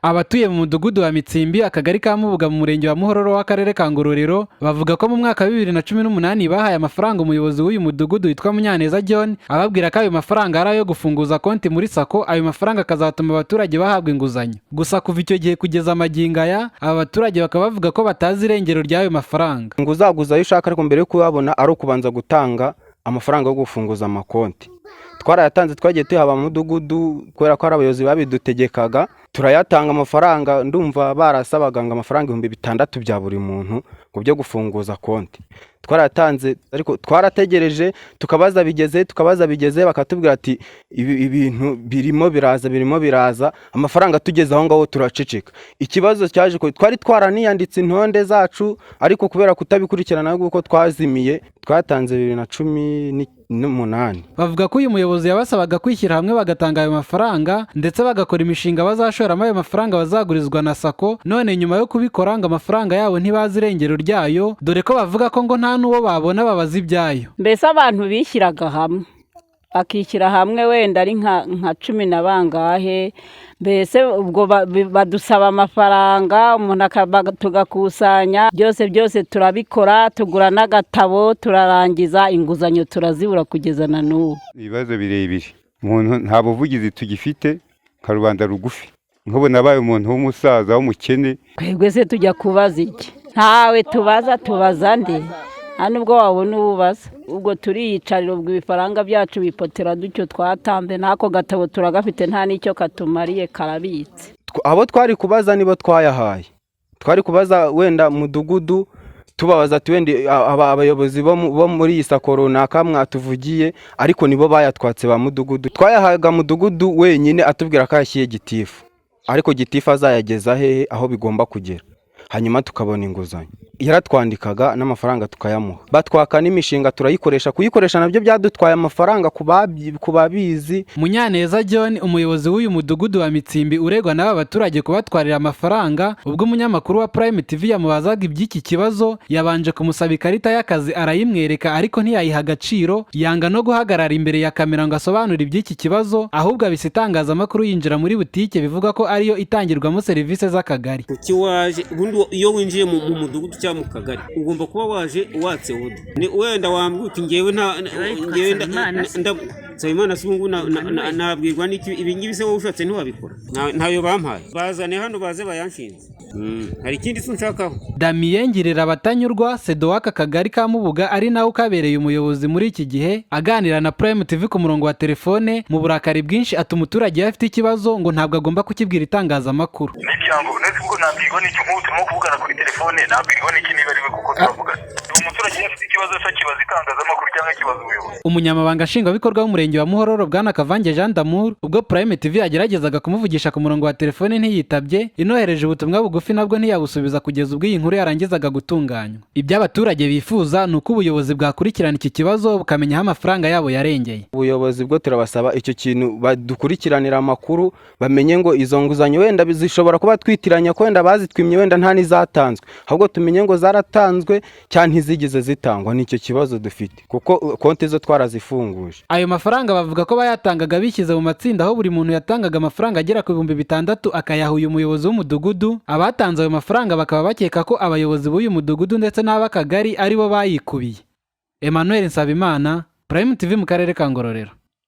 Abatuye mu mudugudu wa Mitsimbi akagari ka Mubuga mu murenge wa Muhororo w'akarere ka Ngororero bavuga ko mu mwaka wa 2018 bahaye amafaranga umuyobozi w'uyu mudugudu witwa Munyaneza John ababwira ko ayo mafaranga ari ayo gufunguza konti muri sako, ayo mafaranga akazatuma abaturage bahabwa inguzanyo. Gusa kuva icyo gihe kugeza amagingo aya aba baturage bakaba bavuga ko batazi irengero ry'ayo mafaranga. Nguzaguza ayo ushaka ariko mbere yo kuyabona ari ukubanza gutanga amafaranga yo gufunguza amakonti. Twarayatanze twagiye tuhaba mu mudugudu kubera ko ari abayobozi babidutegekaga, turayatanga amafaranga, ndumva barasabaga ngo amafaranga 6,000 bya buri muntu ngo byo gufunguza konti. Twaratanze ariko twarategereje tukabaza bigeze bakatubwira ati ibintu birimo biraza amafaranga tugeze aho ngaho turaceceka. Ikibazo cyaje ko twari twaraniyanditse intonde zacu ariko kubera kutabikurikirana guko twazimiye twatanze 2018. Bavuga ko uyu muyobozi yabasabaga kwishyira hamwe bagatanga ayo mafaranga ndetse bagakora imishinga bazashoramo ayo mafaranga bazagurizwa na sako, none nyuma yo kubikora ngo amafaranga yabo ntibazi irengero ryayo, dore ko bavuga ko ngo nta nuwo babona babaza ibyayo. Mbese abantu bishyiraga hamwe bakishyira hamwe wenda ari nka 10 na bangahe, mbese ubwo badusaba amafaranga umuntu tugakusanya byose turabikora, tugura n'agatabo turarangiza, inguzanyo turazibura kugeza na n'ubu. Ibibazo birebire, umuntu nta buvugizi tugifite, karubanda rugufi, nk'ubu nabaye umuntu w'umusaza w'umukene. Twebwe se tujya kubaza iki? Ntawe tubaza nde? Nubwo wabona ububaza, ubwo turiyicarira ubwo ibifaranga byacu bipotera ducyo twatanze, nako gatabo turagafite nta nicyo katumariye karabitse. Abo twari kubaza nibo twayahaye, twari kubaza wenda mudugudu tubabaza ati wenda abayobozi bo muri iyi sako runaka mwatuvugiye, ariko nibo bayatwatse ba mudugudu. Twayahaga mudugudu wenyine atubwira ko yashyiye gitifu, ariko gitifu azayageza hehe aho bigomba kugera, hanyuma tukabona inguzanyo. Yaratwandikaga n'amafaranga tukayamuha, batwaka n'imishinga turayikoresha, kuyikoresha nabyo byadutwaye amafaranga kubabizi. Munyaneza John umuyobozi w'uyu mudugudu wa Mitsimbi uregwa n'aba baturage kubatwarira amafaranga, ubwo umunyamakuru wa Prime TV yamubazaga iby'iki kibazo yabanje kumusaba ikarita y'akazi arayimwereka ariko ntiyayiha agaciro, yanga no guhagarara imbere ya kamera ngo asobanure iby'iki kibazo, ahubwo abise itangazamakuru yinjira muri butike bivuga ko ariyo itangirwamo serivisi z'akagari. Kuki waje ubundi iyo winjiye mu mudugudu mu kagari ugomba kuba waje watse wudu ni wenda wambwuti ngewe Nsabimana Sungu nabwirwa n'iki ibi ngibi se wowe ushatse ntiwabikora ntayo bampaye bazane hano baze bayanshinze hari ikindi sunshakaho. Damien Ngirira Batanyurwa Sedo w'aka kagari ka Mubuga ari nawe ukabereye umuyobozi muri iki gihe aganira na Prime TV ku murongo wa telefone mu burakari bwinshi ati umuturage afite ikibazo ngo ntabwo agomba kukibwira itangazamakuru. N'ibyango nese ngo nabwirwa n'iki nk'utu mo kuvugana kuri telefone nabwirwa n'iki niba ari we kuko tuvugana. Umuturage afite ikibazo cyo kibaza itangazamakuru cyangwa kibaza ubuyobozi. Umunyamabanga nshingwabikorwa w'umurenge wa Muhororo Bwana Kavange Jean d'Amour ubwo Prime TV yageragezaga kumuvugisha ku murongo wa telefone ntiyitabye, inohereje ubutumwa bugufi nabwo ntiyabusubiza kugeza ubwo iyi nkuru yarangizaga gutunganywa. Ibyo abaturage bifuza ni uko ubuyobozi bwakurikirana iki kibazo bukamenya aho amafaranga yabo yarengeye. Ubuyobozi bwo turabasaba icyo kintu badukurikiranira amakuru, bamenye ngo izo nguzanyo wenda zishobora kuba twitiranya ko wenda bazitwimye wenda nta nizatanzwe, ahubwo tumenye ngo zaratanzwe cyane ntizigeze zitangwa. Nicyo kibazo dufite kuko konti zo twarazifunguje. Ayo mafaranga bavuga ko bayatangaga bishyize mu matsinda aho buri muntu yatangaga amafaranga agera ku 6,000 akayaha uyu muyobozi w'umudugudu. Abatanze ayo mafaranga bakaba bakeka ko abayobozi b'uyu mudugudu ndetse n'ab'akagari aribo bayikubiye. Emmanuel Nsabimana, Prime TV mu karere ka Ngororero.